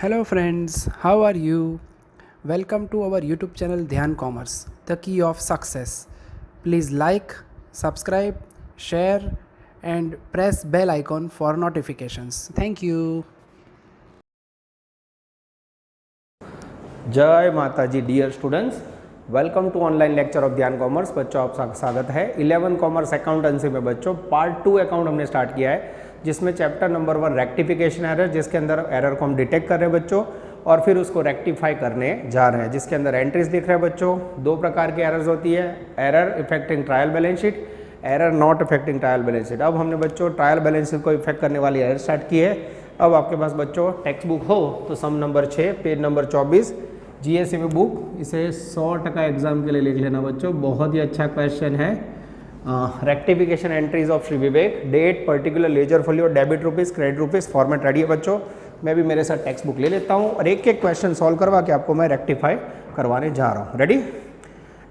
Hello friends, how are you? Welcome to our YouTube channel Dhyan Commerce, the key of success. Please like, subscribe, share and press bell icon for notifications. Thank you. जय माता जी dear students, welcome to online lecture of Dhyan commerce. बच्चों आपका स्वागत है 11 commerce accountancy में। बच्चों part 2 account हमने स्टार्ट किया है, जिसमें चैप्टर नंबर 1 रेक्टिफिकेशन एरर, जिसके अंदर एरर को हम डिटेक्ट कर रहे हैं बच्चों और फिर उसको रेक्टिफाई करने जा रहे हैं, जिसके अंदर एंट्रीज दिख रहे हैं बच्चों। 2 प्रकार की एरर्स होती है, error affecting trial balance sheet, error not affecting trial balance sheet. अब हमने बच्चों ट्रायल बैलेंस शीट को इफेक्ट करने वाली एरर स्टार्ट की है। अब आपके पास बच्चों टेक्स्ट बुक हो तो सम नंबर 6 पेज नंबर 24 जीएससी में बुक, इसे 100% एग्जाम के लिए लिख लेना बच्चों। बहुत ही अच्छा क्वेश्चन है। Rectification entries of Shri Vivek, date, particular, ledger folio, debit rupees, credit rupees, format ready है बच्चों। मैं भी मेरे साथ टेक्स्ट बुक ले लेता हूँ और एक एक क्वेश्चन सॉल्व करवा के आपको मैं रेक्टिफाई करवाने जा रहा हूँ। Ready?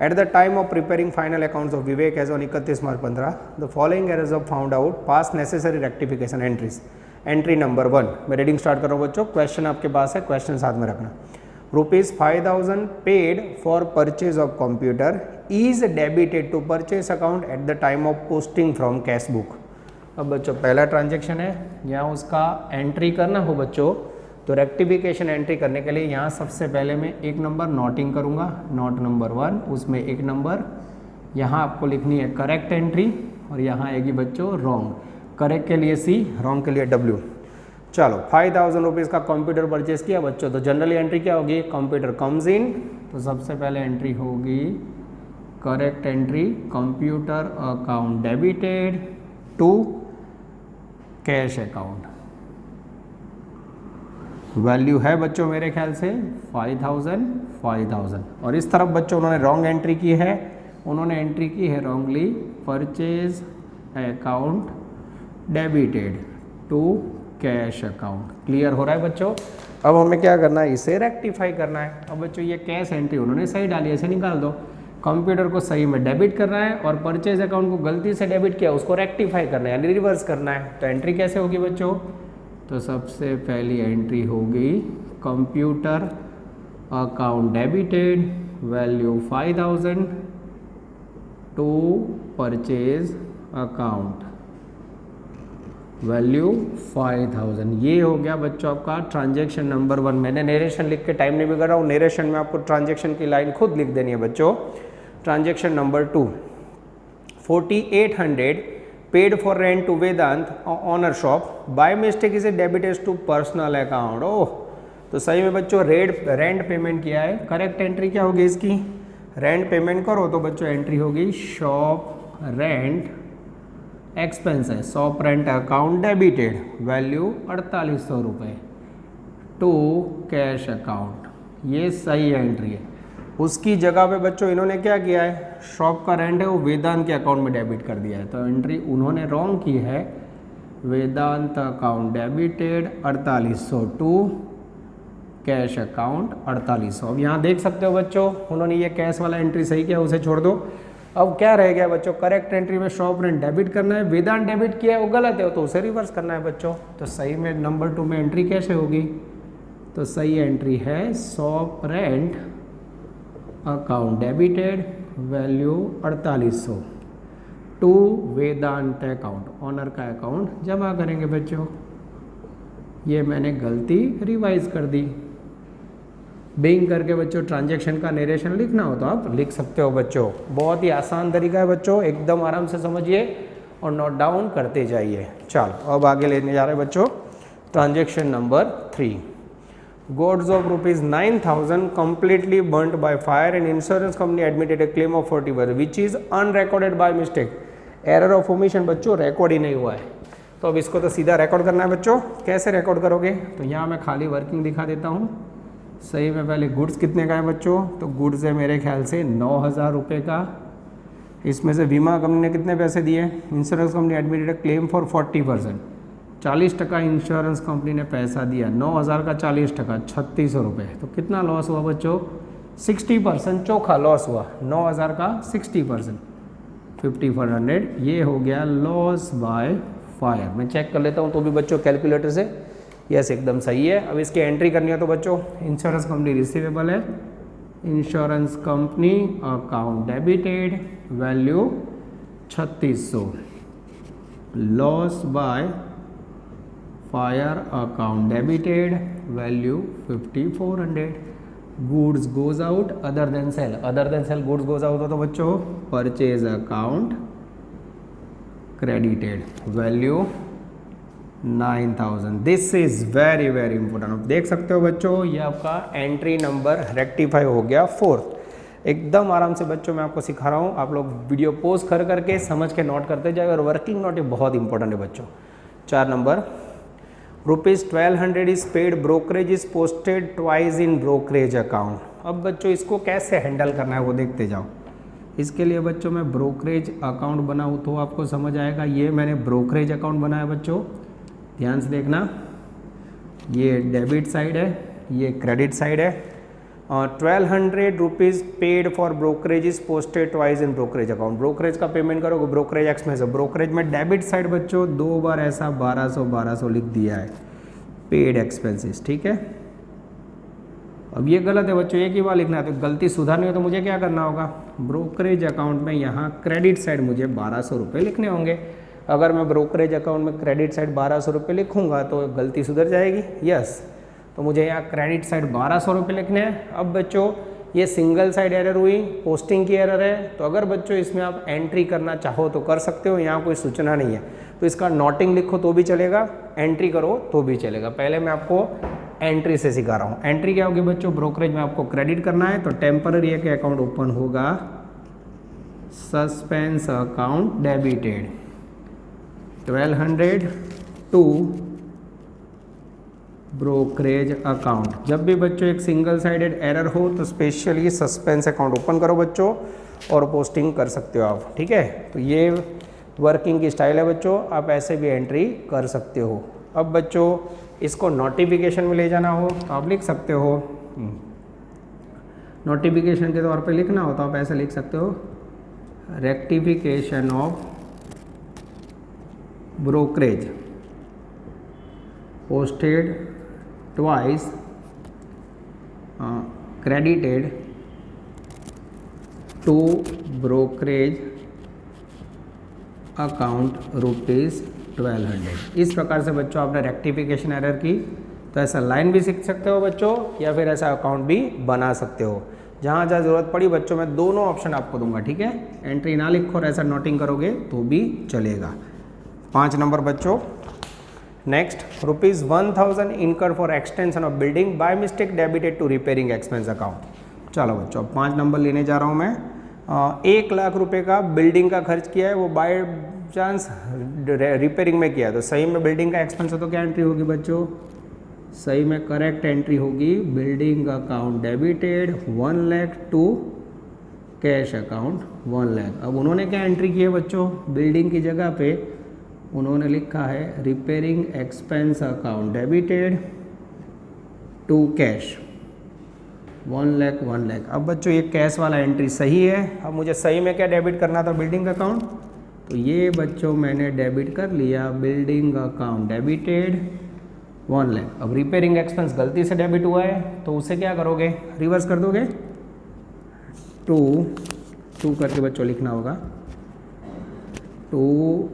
At the time of preparing final accounts of Vivek as on 31 March 15 the following errors of found out, pass necessary rectification entries. Entry number 1, मैं रीडिंग स्टार्ट कर रहा हूँ बच्चों। क्वेश्चन आपके पास है, क्वेश्चन साथ में रखना। ₹5,000 paid for purchase of computer is debited to purchase account at the time of posting from cash book। अब बच्चों पहला ट्रांजेक्शन है, यहाँ उसका एंट्री करना हो बच्चों, तो रेक्टिफिकेशन एंट्री करने के लिए यहाँ सबसे पहले मैं एक नंबर नोटिंग करूँगा, नोट नंबर 1, उसमें एक नंबर यहाँ आपको लिखनी है करेक्ट एंट्री और यहाँ आएगी बच्चों रॉन्ग। करेक्ट के लिए C, रॉन्ग के लिए W। चलो 5,000 रुपीज़ का कंप्यूटर परचेज किया बच्चों, तो जनरली एंट्री क्या होगी, कंप्यूटर कम्स इन, तो सबसे पहले एंट्री होगी correct entry, computer account debited to cash account. Value है बच्चों मेरे ख्याल से 5,000। और इस तरफ बच्चों उन्होंने रॉन्ग एंट्री की है, उन्होंने एंट्री की है wrongly, purchase account debited to cash account. Clear हो रहा है बच्चों? अब हमें क्या करना है, इसे रेक्टिफाई करना है। अब बच्चों ये कैश एंट्री उन्होंने सही डाली, ऐसे निकाल दो। कंप्यूटर को सही में डेबिट करना है और परचेज अकाउंट को गलती से डेबिट किया, उसको रेक्टिफाई करना है यानी रिवर्स करना है। तो एंट्री कैसे होगी बच्चों? तो सबसे पहली एंट्री होगी computer account debited, value 5,000 to purchase account, value 5,000। ये हो गया बच्चों आपका ट्रांजैक्शन नंबर 1। मैंने नरेशन लिख के टाइम नहीं बिगड़ रहा हूँ, नरेशन में आपको ट्रांजैक्शन की लाइन खुद लिख देनी है बच्चों। Transaction number 2, 4,800 paid for rent to Vedant owner shop, by mistake is a debited to personal account. Oh, तो सही में बच्चों रेंट पेमेंट किया है। करेक्ट एंट्री क्या होगी इसकी, रेंट पेमेंट करो तो बच्चों एंट्री होगी शॉप रेंट एक्सपेंस है, shop rent account debited, value 4,800 रुपये टू कैश अकाउंट। ये सही एंट्री है। उसकी जगह पे बच्चों इन्होंने क्या किया है, शॉप का रेंट है वो वेदांत के अकाउंट में डेबिट कर दिया है, तो एंट्री उन्होंने रॉन्ग की है, Vedant account debited 4,800 to cash account 4,800। अब यहाँ देख सकते हो बच्चों उन्होंने ये कैश वाला एंट्री सही किया, उसे छोड़ दो। अब क्या रह गया बच्चों, करेक्ट एंट्री में शॉप रेंट डेबिट करना है, वेदांत डेबिट किया है वो गलत है तो उसे रिवर्स करना है बच्चों। तो सही में नंबर 2 में एंट्री कैसे होगी, तो सही एंट्री है shop rent account debited, value 4,800 to Vedant account, owner का अकाउंट जमा करेंगे बच्चों। ये मैंने गलती रिवाइज कर दी। बिंग करके बच्चों ट्रांजैक्शन का नरेशन लिखना हो तो आप लिख सकते हो बच्चों। बहुत ही आसान तरीका है बच्चों, एकदम आराम से समझिए और नोट डाउन करते जाइए। चलो अब आगे लेने जा रहे हैं बच्चों। Transaction number 3, goods of ₹9,000 completely burnt by fire and insurance company admitted a claim of 40% which is unrecorded by mistake। Error of omission बच्चों रिकॉर्ड ही नहीं हुआ है, तो अब इसको तो सीधा रिकॉर्ड करना है बच्चों। कैसे रिकॉर्ड करोगे, तो यहाँ मैं खाली वर्किंग दिखा देता हूँ। सही में पहले गुड्स कितने का है बच्चों, तो गुड्स है मेरे ख्याल से 9,000 रुपये का। इसमें से बीमा कंपनी ने कितने पैसे दिए, insurance company admitted claim for 40%, 40% insurance company ने पैसा दिया, 9,000 का 40%, 3,600 रुपये। तो कितना लॉस हुआ बच्चों, 60% चोखा लॉस हुआ। 9,000 का 60%, 5,400। ये हो गया लॉस बाय फायर। मैं चेक कर लेता हूँ तो भी बच्चों कैलकुलेटर से, यस एकदम सही है। अब इसकी एंट्री करनी है तो बच्चों इंश्योरेंस कंपनी रिसीवेबल है, insurance company account debited value 3600, loss by fire account debited value 5400, goods goes out other than sell goods goes out हो तो बच्चों purchase account credited value 9000। This is very very important. आप देख सकते हो बच्चों ये आपका एंट्री नंबर रेक्टिफाई हो गया 4th। एकदम आराम से बच्चों मैं आपको सिखा रहा हूँ, आप लोग वीडियो पॉज कर करके समझ के नोट करते जाए, और वर्किंग नोट ये बहुत इंपॉर्टेंट है बच्चों। 4 number, ₹1200 is paid, brokerage is posted twice in brokerage account. अब बच्चों इसको कैसे हैंडल करना है वो देखते जाओ। इसके लिए बच्चों मैं ब्रोकरेज अकाउंट बनाऊँ तो आपको समझ आएगा। ये मैंने ब्रोकरेज अकाउंट बनाया बच्चों, ध्यान से देखना, ये डेबिट साइड है, ये क्रेडिट साइड है। 1200 rupees paid for brokerage is posted twice in brokerage account. Brokerage का पेमेंट करोगे, ब्रोकरेज एक्सपेंस है। ब्रोकरेज में डेबिट साइड बच्चों 2 बार ऐसा 1200 लिख दिया है, पेड एक्सपेंसेस, ठीक है। अब ये गलत है बच्चों, एक ही बार लिखना है, तो गलती सुधारनी हो तो मुझे क्या करना होगा, ब्रोकरेज अकाउंट में यहाँ क्रेडिट साइड मुझे 1200 रुपये लिखने होंगे। अगर मैं ब्रोकरेज अकाउंट में क्रेडिट साइड 1200 रुपये लिखूंगा तो गलती सुधर जाएगी, यस। तो मुझे यहाँ क्रेडिट साइड 1200 रुपये लिखने हैं। अब बच्चों ये सिंगल साइड एरर हुई, पोस्टिंग की एरर है, तो अगर बच्चों इसमें आप एंट्री करना चाहो तो कर सकते हो, यहाँ कोई सूचना नहीं है, तो इसका नोटिंग लिखो तो भी चलेगा, एंट्री करो तो भी चलेगा। पहले मैं आपको एंट्री से सिखा रहा हूँ। एंट्री क्या होगी बच्चों, ब्रोकरेज में आपको क्रेडिट करना है तो टेम्पररी एक अकाउंट ओपन होगा, suspense account debited 1200 to brokerage account. जब भी बच्चों एक सिंगल साइडेड एरर हो तो स्पेशली सस्पेंस अकाउंट ओपन करो बच्चों और पोस्टिंग कर सकते हो आप, ठीक है। तो ये वर्किंग की स्टाइल है बच्चों, आप ऐसे भी एंट्री कर सकते हो। अब बच्चों इसको नोटिफिकेशन में ले जाना हो तो आप लिख सकते हो, नोटिफिकेशन के तौर पे लिखना हो तो आप ऐसे लिख सकते हो, rectification of brokerage posted twice credited to brokerage account ₹1200। इस प्रकार से बच्चों आपने रेक्टिफिकेशन एरर की, तो ऐसा लाइन भी सीख सकते हो बच्चों, या फिर ऐसा अकाउंट भी बना सकते हो। जहाँ जहाँ ज़रूरत पड़ी बच्चों मैं दोनों ऑप्शन आपको दूंगा, ठीक है। एंट्री ना लिखो और ऐसा नोटिंग करोगे तो भी चलेगा। 5 नंबर बच्चों, next, ₹1000 incurred for extension of building by mistake debited to repairing expense account. चलो बच्चों 5 नंबर लेने जा रहा हूँ मैं। 1 लाख रुपए का बिल्डिंग का खर्च किया है, वो बाय चांस रिपेयरिंग में किया है, तो सही में बिल्डिंग का एक्सपेंस है तो क्या एंट्री होगी बच्चों, सही में करेक्ट एंट्री होगी, building account debited 1 lakh to cash account 1 lakh. अब उन्होंने क्या एंट्री की है बच्चों, बिल्डिंग की जगह पे उन्होंने लिखा है repairing expense account debited to cash 1 lakh. अब बच्चों ये कैश वाला एंट्री सही है। अब मुझे सही में क्या डेबिट करना था, बिल्डिंग अकाउंट, तो ये बच्चों मैंने डेबिट कर लिया, बिल्डिंग अकाउंट डेबिटेड 1 लाख। अब रिपेयरिंग एक्सपेंस गलती से डेबिट हुआ है तो उसे क्या करोगे, रिवर्स कर दोगे, टू करके बच्चों लिखना होगा, to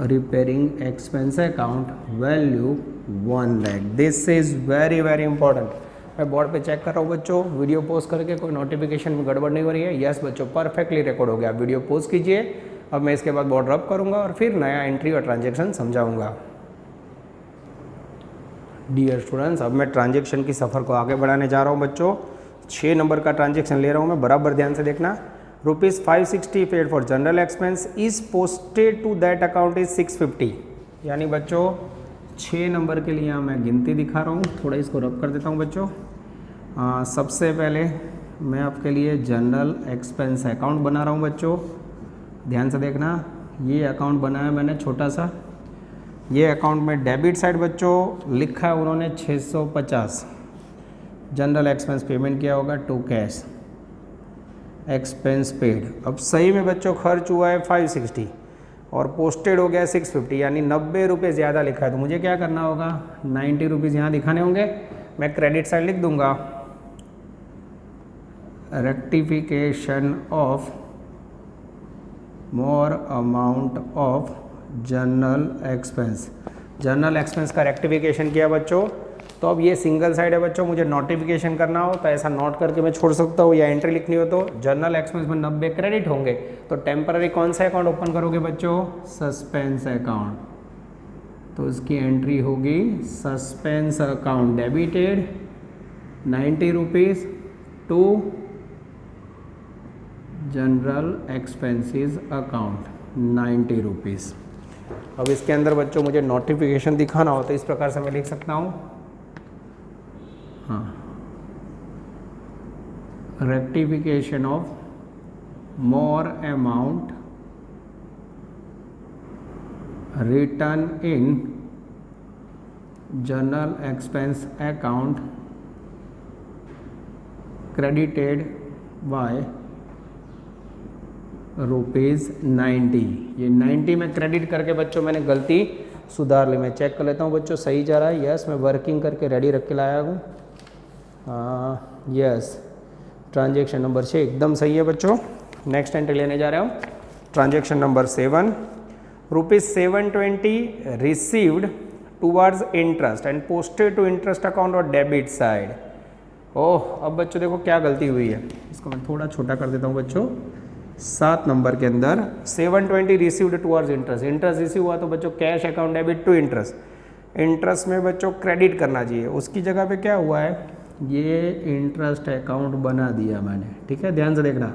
repairing expense account value 1 lakh. This is very very important. मैं बोर्ड पे चेक कर रहा हूँ बच्चों, वीडियो पोस्ट करके कोई नोटिफिकेशन में गड़बड़ नहीं हो रही है। यस बच्चों परफेक्टली रिकॉर्ड हो गया। आप वीडियो पोस्ट कीजिए, अब मैं इसके बाद बोर्ड रब करूँगा और फिर नया एंट्री और ट्रांजेक्शन समझाऊँगा। डियर स्टूडेंट्स, अब मैं ट्रांजेक्शन की सफ़र को आगे बढ़ाने जा रहा हूँ बच्चों। 6 नंबर का ट्रांजेक्शन ले रहा हूँ मैं, बराबर ध्यान से देखना। ₹560 paid for general expense is posted to that account is 650। यानी बच्चों 6 नंबर के लिए यहाँ मैं गिनती दिखा रहा हूँ, थोड़ा इसको रब कर देता हूँ बच्चों। सबसे पहले मैं आपके लिए जनरल एक्सपेंस अकाउंट बना रहा हूँ बच्चों, ध्यान से देखना। ये अकाउंट बनाया मैंने छोटा सा, ये अकाउंट में डेबिट साइड बच्चों लिखा है उन्होंने 650, जनरल एक्सपेंस पेमेंट किया होगा टू कैश एक्सपेंस पेड। अब सही में बच्चों खर्च हुआ है 560, और पोस्टेड हो गया 650, यानी 90 रुपये ज़्यादा लिखा है। तो मुझे क्या करना होगा, 90 रुपीज़ यहाँ दिखाने होंगे। मैं क्रेडिट साइड लिख दूंगा, rectification of more amount of general expense. General expense का रेक्टिफिकेशन किया बच्चों। तो अब ये सिंगल साइड है बच्चों, मुझे नोटिफिकेशन करना हो तो ऐसा नोट करके मैं छोड़ सकता हूँ, या एंट्री लिखनी हो तो जनरल एक्सपेंस में 90 क्रेडिट होंगे। तो टेम्पररी कौन सा अकाउंट ओपन करोगे बच्चों, सस्पेंस अकाउंट। तो उसकी एंट्री होगी suspense account, debited 90 rupees to general expenses account 90 rupees. अब इसके अंदर बच्चों मुझे नोटिफिकेशन दिखाना हो तो इस प्रकार से मैं लिख सकता हूँ, हाँ, rectification of more amount return in general expense account credited bye ₹90। ये 90 में क्रेडिट करके बच्चों मैंने गलती सुधार ली। मैं चेक कर लेता हूँ बच्चों, सही जा रहा है। यस, मैं वर्किंग करके रेडी रख के लाया हूँ। यस, ट्रांजैक्शन नंबर 6 एकदम सही है बच्चों। नेक्स्ट एंट्री लेने जा रहे हूँ, transaction number 7, ₹720 received towards interest and posted to interest account और डेबिट साइड। ओह, अब बच्चों देखो क्या गलती हुई है, इसको मैं थोड़ा छोटा कर देता हूँ बच्चों। 7 नंबर के अंदर 720 received towards interest, interest receive हुआ तो बच्चों cash account debit to interest. Interest में बच्चों क्रेडिट करना चाहिए, उसकी जगह पे क्या हुआ है, ये इंटरेस्ट अकाउंट बना दिया मैंने, ठीक है, ध्यान से देखना।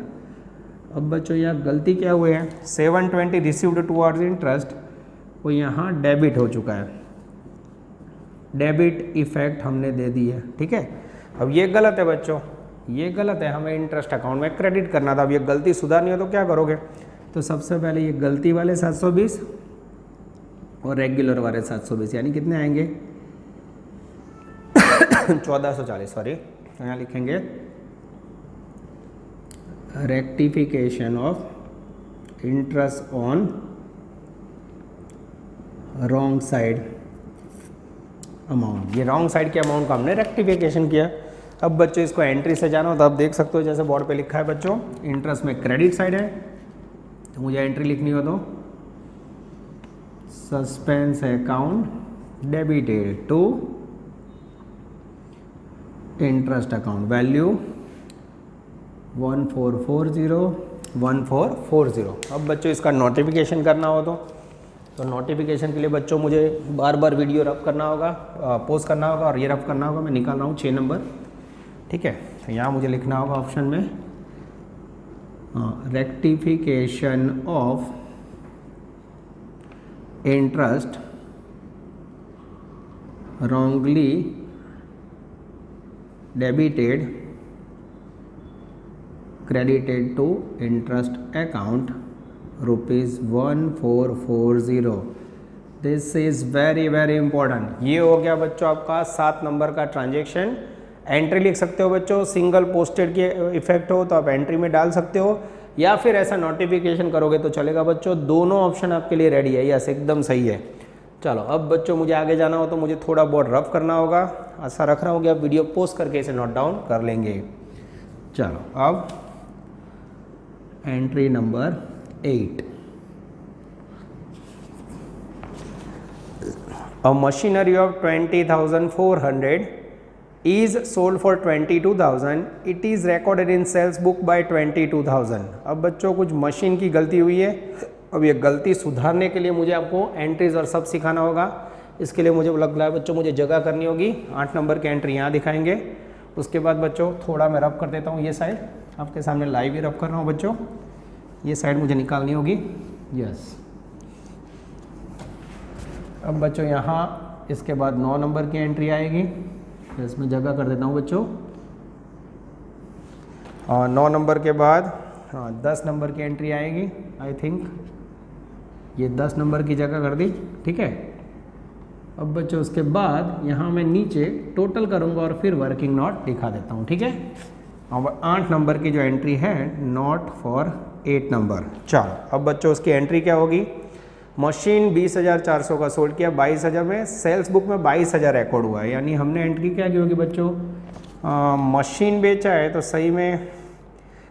अब बच्चों यहाँ गलती क्या हुई है, 720 रिसीव्ड टूवर्ड्स इंटरेस्ट, वो यहाँ डेबिट हो चुका है, डेबिट इफेक्ट हमने दे दी है, ठीक है। अब ये गलत है बच्चों, ये गलत है, हमें इंटरेस्ट अकाउंट में क्रेडिट करना था। अब ये गलती सुधारनी हो तो क्या करोगे, तो सबसे पहले ये गलती वाले 720 और रेगुलर वाले 720, यानी कितने आएंगे 1440, सॉरी। तो यहाँ लिखेंगे rectification of interest on wrong side amount. ये रॉन्ग साइड के अमाउंट का हमने रेक्टिफिकेशन किया। अब बच्चों इसको एंट्री से जाना हो तो आप देख सकते हो, जैसे बोर्ड पे लिखा है बच्चों, इंटरेस्ट में क्रेडिट साइड है, तो मुझे एंट्री लिखनी हो तो suspense account debited to interest account, value 1440। अब बच्चों इसका नोटिफिकेशन करना हो तो नोटिफिकेशन के लिए बच्चों मुझे बार बार वीडियो रफ करना होगा, पोस्ट करना होगा, और ये रफ करना होगा। मैं निकाल रहा हूँ 6 नंबर, ठीक है। तो यहाँ मुझे लिखना होगा ऑप्शन में rectification of interest wrongly debited credited to interest account ₹1440। This is very very important. ये हो गया बच्चों आपका 7 नंबर का ट्रांजेक्शन। एंट्री लिख सकते हो बच्चों, सिंगल पोस्टेड के इफेक्ट हो तो आप एंट्री में डाल सकते हो, या फिर ऐसा नोटिफिकेशन करोगे तो चलेगा बच्चों। दोनों ऑप्शन आपके लिए रेडी है, यस एकदम सही है। चलो अब बच्चों मुझे आगे जाना हो तो मुझे थोड़ा बहुत रफ करना होगा, ऐसा रख रहा हूँ कि आप वीडियो पोस्ट करके इसे नोट डाउन कर लेंगे। चलो अब entry number 8, a machinery of 20,400 is sold for 22,000, it is recorded in sales book by 22,000। अब बच्चों कुछ मशीन की गलती हुई है, अब ये गलती सुधारने के लिए मुझे आपको एंट्रीज और सब सिखाना होगा। इसके लिए मुझे लग रहा है बच्चों मुझे जगह करनी होगी। 8 नंबर की एंट्री यहाँ दिखाएंगे। उसके बाद बच्चों थोड़ा मैं रफ कर देता हूँ, ये साइड आपके सामने लाइव ही रफ कर रहा हूँ बच्चों, ये साइड मुझे निकालनी होगी, यस। अब बच्चों यहाँ इसके बाद 9 नंबर की एंट्री आएगी, तो इसमें जगह कर देता हूँ बच्चों। और 9 नंबर के बाद 10 नंबर की एंट्री आएगी, आई थिंक ये 10 नंबर की जगह कर दी, ठीक है। अब बच्चों उसके बाद यहाँ मैं नीचे टोटल करूँगा और फिर वर्किंग नोट दिखा देता हूँ, ठीक है। अब 8 नंबर की जो एंट्री है, नॉट फॉर 8 नंबर। चलो अब बच्चों उसकी एंट्री क्या होगी, मशीन 20,400 का सोल्ड किया 22,000 में, सेल्स बुक में 22,000 रिकॉर्ड हुआ है, यानी हमने एंट्री क्या की होगी बच्चों, मशीन बेचा है तो सही में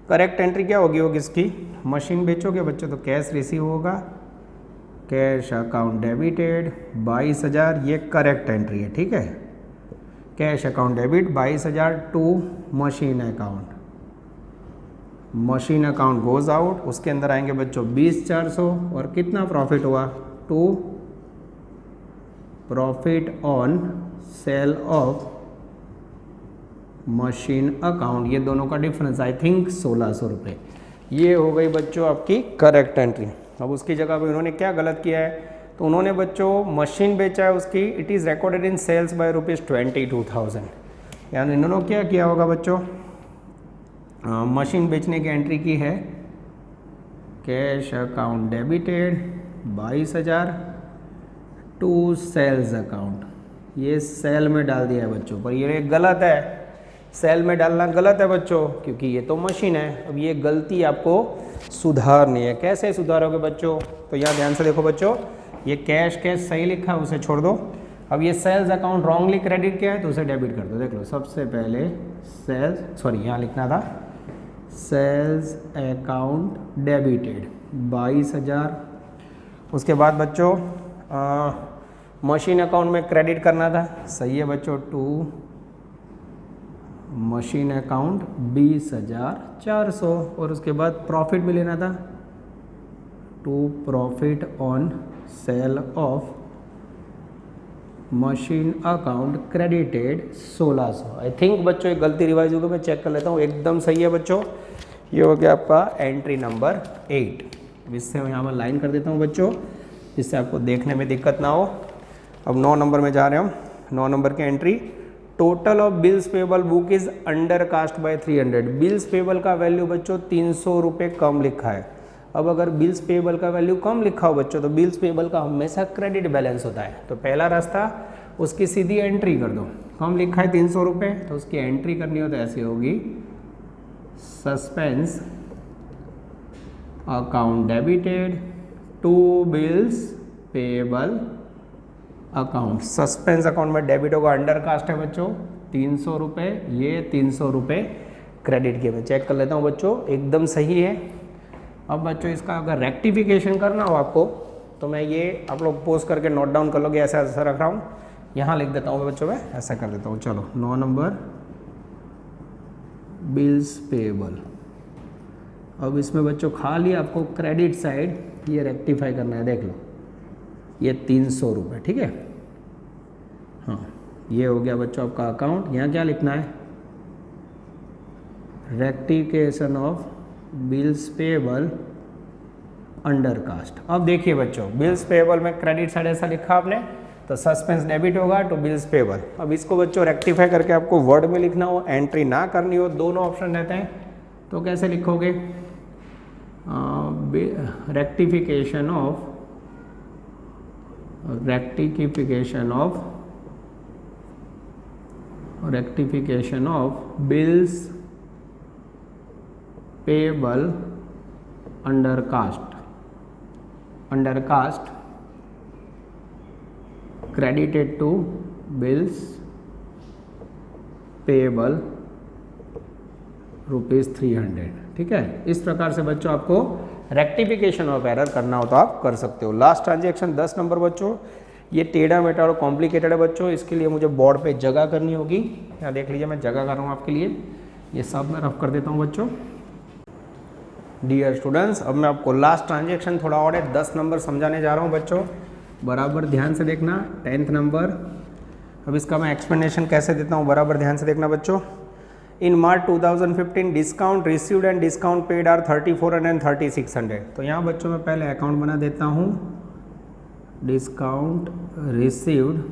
करेक्ट एंट्री क्या होगी इसकी, मशीन बेचोगे बच्चों तो कैश रिसीव होगा, कैश अकाउंट डेबिटेड 22,000, ये करेक्ट एंट्री है, ठीक है। Cash account debit 22,000 to machine account, machine account goes out, उसके अंदर आएंगे बच्चों 20,400 और कितना प्रॉफिट हुआ, to profit on sale of machine account, ये दोनों का डिफरेंस आई थिंक 1,600 रुपये। ये हो गई बच्चों आपकी करेक्ट एंट्री। अब उसकी जगह पे उन्होंने क्या गलत किया है, तो उन्होंने बच्चों मशीन बेचा है उसकी, it is recorded in sales by ₹22,000, यानी इन्होंने क्या किया होगा बच्चों, मशीन बेचने की एंट्री की है cash account debited 22,000 to sales account, ये सेल में डाल दिया है बच्चों, पर ये गलत है, सेल में डालना गलत है बच्चों, क्योंकि ये तो मशीन है। अब ये गलती आपको सुधारनी है, कैसे सुधारोगे बच्चों, तो यहाँ ध्यान से देखो बच्चों, ये कैश सही लिखा है उसे छोड़ दो, अब ये सेल्स अकाउंट रॉन्गली क्रेडिट किया है तो उसे डेबिट कर दो। देख लो, सबसे पहले सेल्स, सॉरी यहाँ लिखना था सेल्स अकाउंट डेबिटेड 22,000, उसके बाद बच्चों मशीन अकाउंट में क्रेडिट करना था, सही है बच्चों, टू मशीन अकाउंट 20,400, और उसके बाद प्रॉफिट भी लेना था, to profit on sale of machine account credited 1,600। I think बच्चों एक गलती रिवाइज होगी, मैं चेक कर लेता हूँ, एकदम सही है बच्चों, ये हो गया आपका एंट्री नंबर 8। इससे मैं यहाँ पर लाइन कर देता हूँ बच्चों, जिससे आपको देखने में दिक्कत ना हो। अब 9 नंबर में जा रहे हैं हम, 9 नंबर की entry, total of bills payable book is under cast by 300, bills payable का वैल्यू बच्चों 300 रुपये कम लिखा है। अब अगर बिल्स पेबल का वैल्यू कम लिखा हो बच्चों, तो बिल्स पेबल का हमेशा क्रेडिट बैलेंस होता है, तो पहला रास्ता उसकी सीधी एंट्री कर दो, कम लिखा है 300 रुपये, तो उसकी एंट्री करनी हो तो ऐसी होगी, suspense account debited to bills payable account, suspense account में डेबिट होगा, अंडर कास्ट है बच्चों 300 रुपये, ये 300 रुपये क्रेडिट किए। मैं चेक कर लेता हूँ बच्चों, एकदम सही है। अब बच्चों इसका अगर रेक्टिफिकेशन करना हो आपको, तो मैं ये आप लोग पोस्ट करके नोट डाउन कर लोगे, ऐसा ऐसा रख रहा हूँ, यहाँ लिख देता हूँ बच्चों, मैं ऐसा कर देता हूँ। चलो 9 नंबर बिल्स पेबल, अब इसमें बच्चों खाली आपको क्रेडिट साइड ये रेक्टिफाई करना है, देख लो ये 300 रुपये, ठीक है। हाँ, ये हो गया बच्चों आपका अकाउंट। यहाँ क्या लिखना है, rectification of bills payable under cast. अब देखिए बच्चों, बिल्स पेबल में क्रेडिट साइड ऐसा लिखा आपने, तो सस्पेंस डेबिट होगा टू बिल्स पेबल। अब इसको बच्चों रेक्टिफाई करके आपको वर्ड में लिखना हो, एंट्री ना करनी हो, दोनों ऑप्शन रहते हैं, तो कैसे लिखोगे, rectification of bills payable under cast credited to bills payable ₹300, ठीक है। इस प्रकार से बच्चों आपको रेक्टिफिकेशन ऑफ एरर करना हो तो आप कर सकते हो। लास्ट ट्रांजैक्शन 10 नंबर बच्चों, ये टेढ़ा मेढ़ा और कॉम्प्लिकेटेड है बच्चों, इसके लिए मुझे बोर्ड पे जगह करनी होगी। यहाँ देख लीजिए, मैं जगह कर रहा हूँ आपके लिए, ये सब मैं रफ कर देता हूँ बच्चों। डियर स्टूडेंट्स, अब मैं आपको लास्ट ट्रांजैक्शन थोड़ा और है 10 नंबर समझाने जा रहा हूँ बच्चों, बराबर ध्यान से देखना। 10th नंबर, अब इसका मैं एक्सप्लेनेशन कैसे देता हूँ बराबर ध्यान से देखना बच्चों। In March 2015 discount received and discount paid are 3400 and 3600। तो यहाँ बच्चों मैं पहले अकाउंट बना देता हूँ, डिस्काउंट रिसीव्ड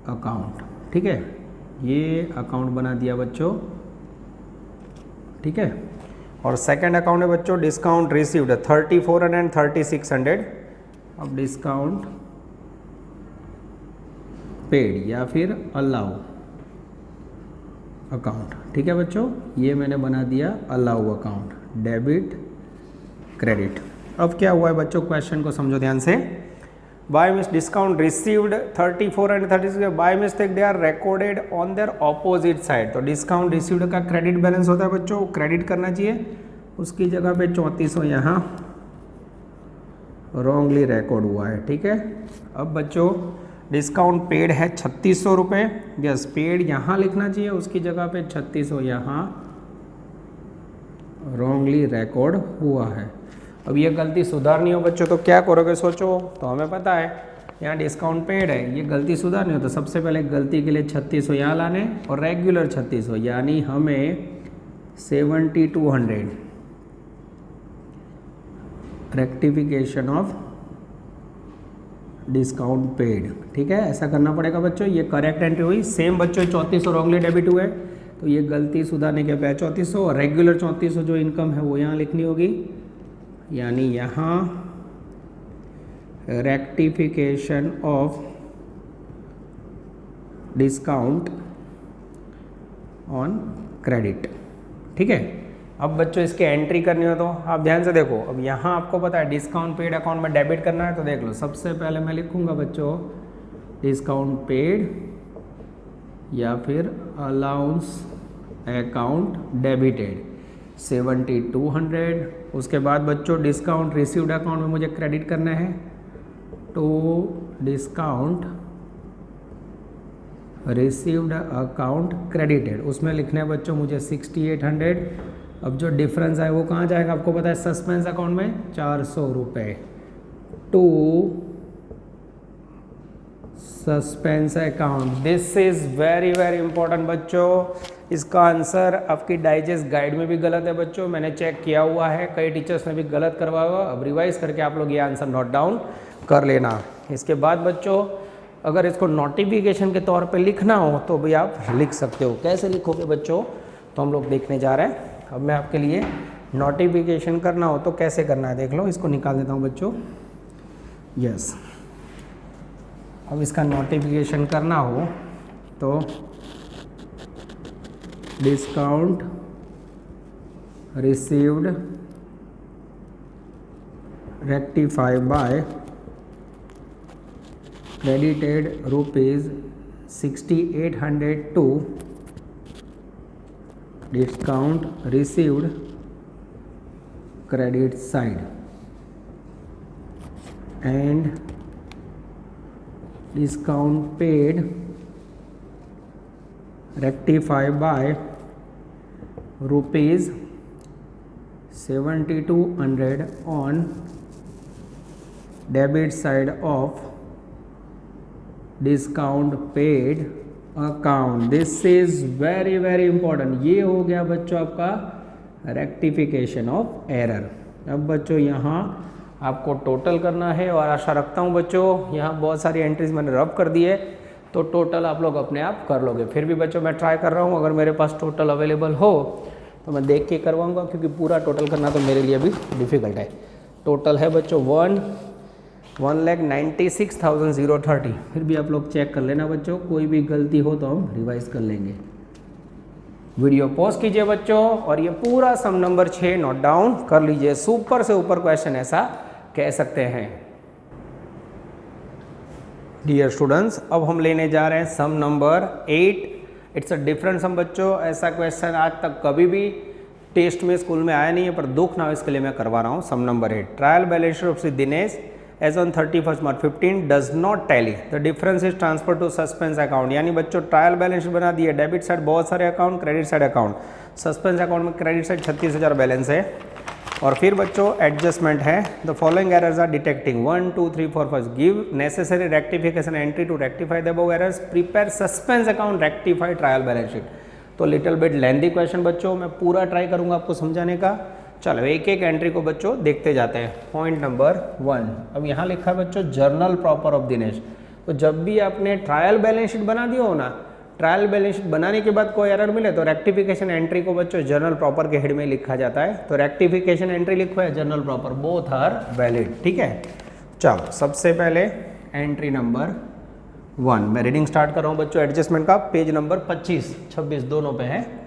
अकाउंट, ठीक है, ये अकाउंट बना दिया बच्चों, ठीक है। और सेकंड अकाउंट है बच्चों डिस्काउंट रिसीव्ड 3400 एंड 3600। अब डिस्काउंट पेड या फिर अलाउ अकाउंट, ठीक है बच्चों, ये मैंने बना दिया अलाउ अकाउंट, डेबिट क्रेडिट, अब क्या हुआ है बच्चों, क्वेश्चन को समझो ध्यान से। By miss discount received 34 and 36 by mistake they are recorded on their opposite side. तो डिस्काउंट रिसीव्ड का क्रेडिट बैलेंस होता है बच्चों, क्रेडिट करना चाहिए, उसकी जगह पे 3400 यहाँ रॉन्गली रिकॉर्ड हुआ है। ठीक है, अब बच्चों डिस्काउंट पेड है 3600 रुपये, यस पेड यहाँ लिखना चाहिए, उसकी जगह पे 3600 यहाँ रॉन्गली रिकॉर्ड हुआ है। अब ये गलती सुधारनी हो बच्चों तो क्या करोगे सोचो। तो हमें पता है यहाँ डिस्काउंट पेड है, ये गलती सुधारनी हो तो सबसे पहले गलती के लिए 3600 यहाँ लाने और रेगुलर 3600, यानी हमें 7200 रेक्टिफिकेशन ऑफ डिस्काउंट पेड। ठीक है, ऐसा करना पड़ेगा बच्चों। ये करेक्ट एंट्री हुई। सेम बच्चों 3400 रॉन्गली डेबिट हुए, तो ये गलती सुधारने के बाद 3400 और रेगुलर 3400 जो इनकम है वो यहाँ लिखनी होगी, यानी यहाँ rectification of discount on credit. ठीक है, अब बच्चों इसकी एंट्री करनी हो तो आप ध्यान से देखो। अब यहाँ आपको पता है डिस्काउंट पेड अकाउंट में डेबिट करना है, तो देख लो सबसे पहले मैं लिखूंगा बच्चों डिस्काउंट पेड या फिर अलाउंस अकाउंट डेबिटेड 7200। उसके बाद बच्चों डिस्काउंट रिसीव्ड अकाउंट में मुझे क्रेडिट करना है, तो डिस्काउंट रिसीव्ड अकाउंट क्रेडिटेड, उसमें लिखना है बच्चों मुझे 6800। अब जो डिफरेंस है वो कहाँ जाएगा आपको पता है, सस्पेंस अकाउंट में 400 रुपये to suspense account. This is very very important बच्चों। इसका आंसर आपकी डाइजेस्ट गाइड में भी गलत है बच्चों, मैंने चेक किया हुआ है, कई टीचर्स ने भी गलत करवाया हुआ। अब रिवाइज करके आप लोग ये आंसर नोट डाउन कर लेना। इसके बाद बच्चों अगर इसको नोटिफिकेशन के तौर पे लिखना हो तो भी आप लिख सकते हो। कैसे लिखोगे बच्चों, तो हम लोग देखने जा रहे हैं। अब मैं आपके लिए नोटिफिकेशन करना हो तो कैसे करना है देख लो। इसको निकाल देता हूँ बच्चों, यस। अब इसका नोटिफिकेशन करना हो तो discount received rectify by credited rupees 6800 to discount received credit side and discount paid rectify by rupees 7200 on debit side of discount paid account. This is very very important. ये हो गया बच्चों आपका रेक्टिफिकेशन ऑफ एरर। अब बच्चों यहाँ आपको total करना है और आशा रखता हूँ बच्चों यहाँ बहुत सारी एंट्रीज मैंने रब कर दी है, तो टोटल आप लोग अपने आप कर लोगे। फिर भी बच्चों मैं ट्राई कर रहा हूँ, अगर मेरे पास टोटल अवेलेबल हो तो मैं देख के करवाऊँगा, क्योंकि पूरा टोटल करना तो मेरे लिए भी डिफ़िकल्ट है। टोटल है बच्चों 1,96,030। फिर भी आप लोग चेक कर लेना बच्चों, कोई भी गलती हो तो हम रिवाइज कर लेंगे। वीडियो पॉज कीजिए बच्चों और ये पूरा सम नंबर 6 नोट डाउन कर लीजिए। सुपर से ऊपर क्वेश्चन ऐसा कह सकते हैं। डियर स्टूडेंट्स, अब हम लेने जा रहे हैं sum number 8। It's a different sum बच्चों। ऐसा क्वेश्चन आज तक कभी भी टेस्ट में स्कूल में आया नहीं है, पर दुख ना हो इसके लिए मैं करवा रहा हूँ। Sum number 8, trial balance sheet of Dinesh as on 31st March 15 does not tally, the difference is transferred to suspense account। यानी बच्चों ट्रायल बैलेंस शीट बना दिए, डेबिट साइड बहुत सारे account, credit side account. Suspense account में credit side 36,000 balance है। और फिर बच्चों एडजस्टमेंट है, the following errors are detecting 1 2 3 4 5 give necessary rectification entry to rectify the above errors, prepare suspense account, rectify trial balance sheet. तो little bit lengthy question बच्चों, मैं पूरा ट्राई करूंगा आपको समझाने का। चलो एक एक एंट्री को बच्चों देखते जाते हैं। पॉइंट नंबर 1, अब यहाँ लिखा है बच्चों जर्नल प्रॉपर ऑफ दिनेश। तो जब भी आपने ट्रायल बैलेंस शीट बना दिया हो ना, ट्रायल बैलेंस शीट बनाने के बाद कोई एरर मिले तो रेक्टिफिकेशन एंट्री को बच्चों जर्नल प्रॉपर के हेड में लिखा जाता है। तो रेक्टिफिकेशन एंट्री लिखो है journal proper, both are valid. ठीक है, चलो सबसे पहले एंट्री नंबर 1 मैं रीडिंग स्टार्ट कर रहा हूँ बच्चों एडजस्टमेंट का। पेज नंबर 25 26 दोनों पे है।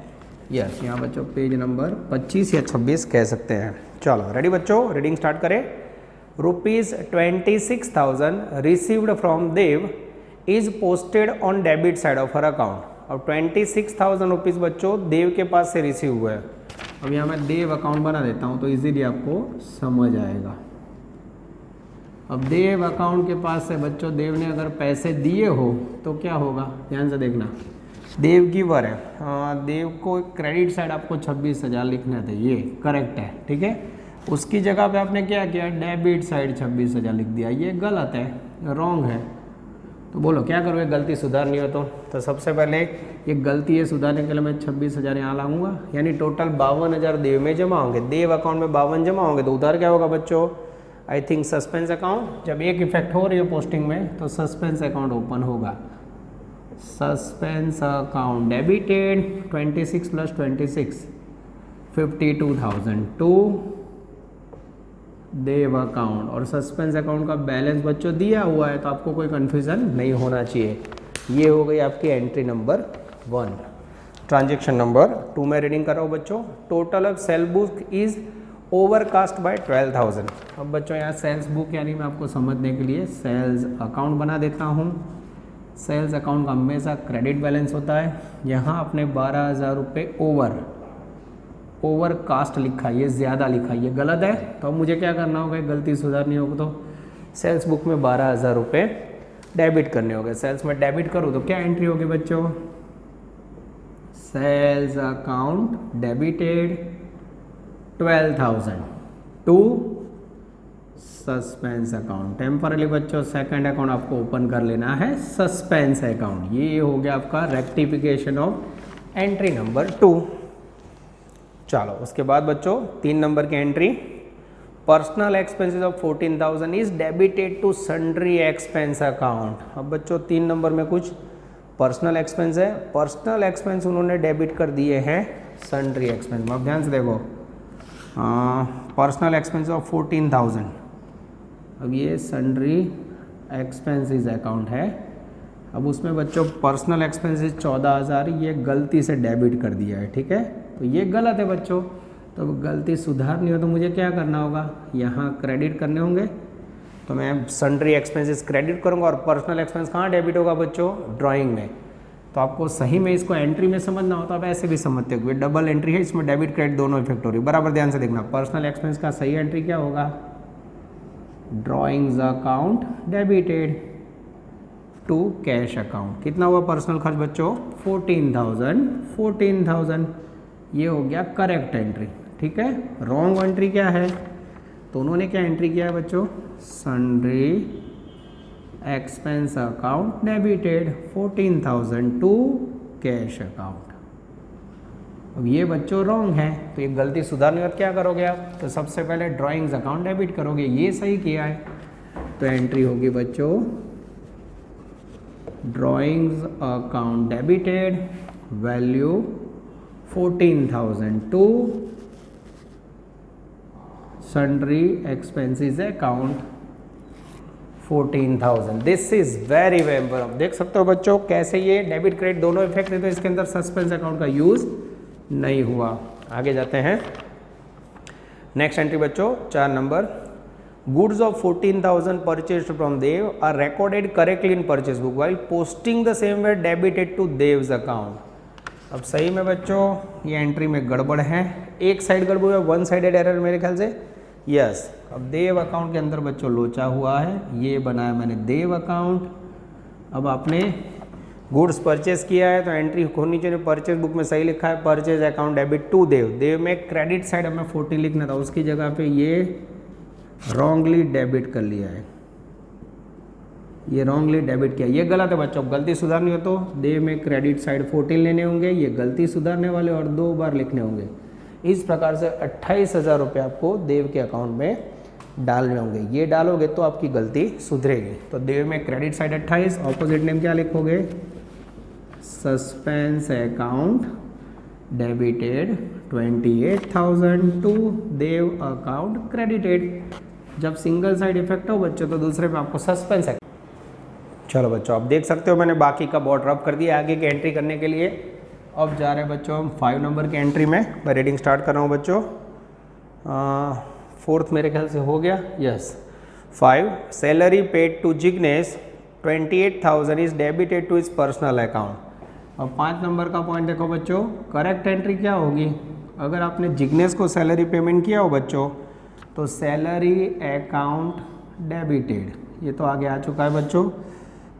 यस, यहाँ बच्चों पेज नंबर 25 या 26 कह सकते हैं। चलो रेडी बच्चों, रीडिंग स्टार्ट करें। ₹26,000 received from Dev is posted on debit side of her account. अब 26,000 रुपीज़ बच्चों देव के पास से रिसीव हुआ है। अब यहाँ मैं देव अकाउंट बना देता हूँ तो इजीली आपको समझ आएगा। अब देव अकाउंट के पास से बच्चों देव ने अगर पैसे दिए हो तो क्या होगा, ध्यान से देखना। देव गिवर है, देव को क्रेडिट साइड आपको 26,000 लिखना था, ये करेक्ट है, ठीक है। उसकी जगह पे आपने क्या किया, डेबिट साइड 26,000 लिख दिया, ये गलत है, रॉन्ग है। तो बोलो क्या करोगे, गलती सुधारनी हो तो सबसे पहले ये गलती है सुधारने के लिए मैं 26,000 यहाँ लाऊंगा, यानी टोटल 52,000 देव में जमा होंगे। देव अकाउंट में 52 जमा होंगे तो उधर क्या होगा बच्चों, आई थिंक सस्पेंस अकाउंट। जब एक इफेक्ट हो रही है पोस्टिंग में तो सस्पेंस अकाउंट ओपन होगा। Suspense account debited 26 + 26 52,000 to Dev account. और सस्पेंस अकाउंट का बैलेंस बच्चों दिया हुआ है तो आपको कोई कन्फ्यूज़न नहीं होना चाहिए। ये हो गई आपकी एंट्री नंबर 1। ट्रांजेक्शन नंबर 2 में रीडिंग कर रहा हूँ बच्चों। Total of cell book is overcast bye 12,000। अब बच्चों यहाँ सेल्स बुक यानी मैं आपको समझने के लिए सेल्स अकाउंट बना देता हूँ। सेल्स अकाउंट का हमेशा क्रेडिट बैलेंस होता है। यहाँ आपने 12,000 रुपये ओवर कास्ट लिखा, ये ज़्यादा लिखा, ये गलत है। तो अब मुझे क्या करना होगा, गलती सुधारनी होगी तो सेल्स बुक में 12,000 रुपये डेबिट करने होंगे। सेल्स में डेबिट करूँ तो क्या एंट्री होगी बच्चों, sales account debited 12,000 to suspense account. Temporarily बच्चों सेकंड अकाउंट आपको ओपन कर लेना है, सस्पेंस अकाउंट। ये हो गया आपका रेक्टिफिकेशन ऑफ एंट्री नंबर 2। चलो उसके बाद बच्चों 3 नंबर की entry, personal expenses of 14,000 is debited to sundry expense account. अब बच्चों 3 नंबर में कुछ पर्सनल एक्सपेंस है, पर्सनल एक्सपेंस उन्होंने डेबिट कर दिए हैं सन्ड्री एक्सपेंस में। अब ध्यान से देखो, पर्सनल एक्सपेंस ऑफ 14,000, अब ये सन्ड्री एक्सपेंसेस अकाउंट है। अब उसमें बच्चों पर्सनल एक्सपेंसेस 14,000 ये गलती से डेबिट कर दिया है, ठीक है। तो ये गलत है बच्चों, तो गलती सुधारनी हो तो मुझे क्या करना होगा, यहाँ क्रेडिट करने होंगे। तो मैं सन्ड्री एक्सपेंसेस क्रेडिट करूँगा और पर्सनल एक्सपेंस कहाँ डेबिट होगा बच्चों, ड्राइंग में। तो आपको सही में इसको एंट्री में समझना हो तो आप ऐसे भी समझते हो, डबल एंट्री है, इसमें डेबिट क्रेडिट दोनों इफेक्ट हो रही है। बराबर ध्यान से देखना, पर्सनल एक्सपेंस का सही एंट्री क्या होगा, drawings account debited to cash account. कितना हुआ पर्सनल खर्च बच्चों, 14,000। ये हो गया करेक्ट एंट्री, ठीक है। रॉन्ग एंट्री क्या है, तो उन्होंने क्या एंट्री किया है बच्चों, sundry expense account debited 14,000 to cash account. अब ये बच्चों रॉन्ग है, तो ये गलती सुधारने के बाद क्या करोगे आप, तो सबसे पहले ड्राइंग्स अकाउंट डेबिट करोगे, ये सही किया है। तो एंट्री होगी बच्चों drawings account debited value 14,000 to sundry expenses account 14,000। This is very very, देख सकते हो बच्चों कैसे ये डेबिट क्रेडिट दोनों इफेक्ट है, तो इसके अंदर सस्पेंस अकाउंट का यूज नहीं हुआ। आगे जाते हैं, नेक्स्ट एंट्री बच्चों 4 number, goods of 14,000 purchased from Dev are recorded correctly in purchase book while posting the same way debited to Dev's account. अब सही में बच्चों ये एंट्री में गड़बड़ है, एक साइड गड़बड़ है, वन साइडेड एरर मेरे ख्याल से, यस। अब देव अकाउंट के अंदर बच्चों लोचा हुआ है, ये बनाया मैंने देव अकाउंट। अब आपने गुड्स परचेज किया है तो एंट्री होनी चाहिए, परचेज बुक में सही लिखा है परचेज अकाउंट डेबिट टू देव। देव में क्रेडिट साइड हमें 14 लिखना था, उसकी जगह पे ये रॉन्गली डेबिट कर लिया है, ये रॉन्गली डेबिट किया, ये गलत है बच्चों। गलती सुधारनी हो तो देव में क्रेडिट साइड 14 लेने होंगे, ये गलती सुधारने वाले और 2 बार लिखने होंगे। इस प्रकार से 28,000 रुपये आपको देव के अकाउंट में डालने होंगे, ये डालोगे तो आपकी गलती सुधरेगी। तो देव में क्रेडिट साइड 28, ऑपोजिट नेम क्या लिखोगे, suspense account debited 28,000 to Dev account credited. जब सिंगल साइड इफेक्ट हो बच्चों तो दूसरे में आपको सस्पेंस है। चलो बच्चों आप देख सकते हो मैंने बाकी का बोर्ड रब कर दिया आगे की एंट्री करने के लिए। अब जा रहे हैं बच्चों हम 5 नंबर की एंट्री में। मैं रीडिंग स्टार्ट कर रहा हूँ बच्चों। फोर्थ मेरे ख्याल से हो गया, yes. 5 salary paid to Jignesh 28,000 is debited to is personal account. अब 5 नंबर का पॉइंट देखो बच्चों, करेक्ट एंट्री क्या होगी? अगर आपने जिग्नेश को सैलरी पेमेंट किया हो बच्चों तो सैलरी अकाउंट डेबिटेड, ये तो आगे आ चुका है बच्चों,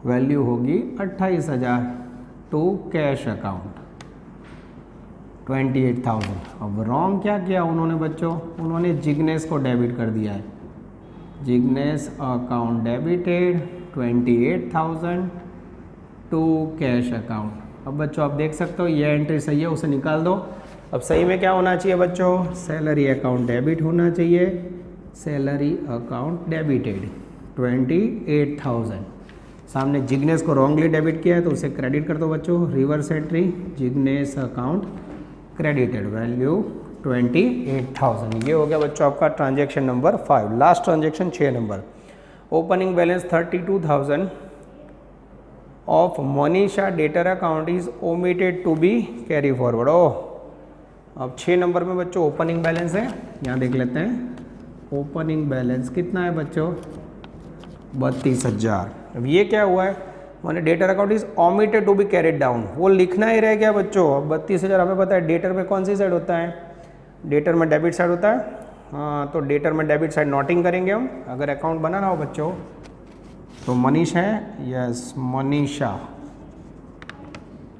वैल्यू होगी 28,000 टू कैश अकाउंट 28,000। अब रॉन्ग क्या किया उन्होंने बच्चों? उन्होंने जिग्नेश को डेबिट कर दिया है, Jignesh account debited 28,000 to cash account. अब बच्चों आप देख सकते हो ये एंट्री सही है, उसे निकाल दो। अब सही में क्या होना चाहिए बच्चों? सैलरी अकाउंट डेबिट होना चाहिए, सैलरी अकाउंट डेबिटेड 28,000। सामने जिग्नेश को रॉन्गली डेबिट किया है तो उसे क्रेडिट कर दो बच्चों, reverse entry, Jignesh account credited, value 28,000। ये हो गया बच्चों आपका transaction number 5। Last transaction 6 number, opening balance 32,000 of Manisha debtor account is omitted to be carry forward. Oh, अब 6 नंबर में बच्चों ओपनिंग बैलेंस है, यहाँ देख लेते हैं। ओपनिंग बैलेंस कितना है बच्चों? 32,000। अब ये क्या हुआ है? मैंने debtor account is omitted to be carried down, वो लिखना ही रह गया बच्चों। अब 32,000 हमें पता है डेटर में कौन सी साइड होता है? डेटर में डेबिट साइड होता है। हाँ, तो डेटर में डेबिट साइड नोटिंग करेंगे हम। अगर अकाउंट बनाना हो बच्चों तो मनीष है, यस मनीषा,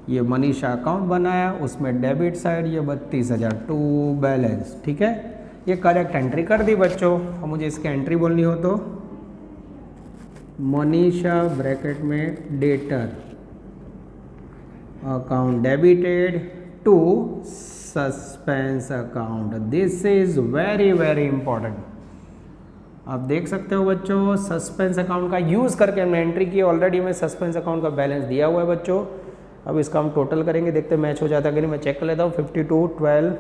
ये मनीषा अकाउंट बनाया, उसमें डेबिट साइड ये 32,000 टू बैलेंस, ठीक है। ये करेक्ट एंट्री कर दी बच्चों। अब मुझे इसकी एंट्री बोलनी हो तो मनीषा ब्रैकेट में debtor account debited to suspense account, this is very very important. आप देख सकते हो बच्चों, सस्पेंस अकाउंट का यूज़ करके हमने एंट्री की, ऑलरेडी हमें सस्पेंस अकाउंट का बैलेंस दिया हुआ है बच्चों। अब इसका हम टोटल करेंगे, देखते हैं मैच हो जाता है कि नहीं। मैं चेक कर लेता हूँ, 52, 12,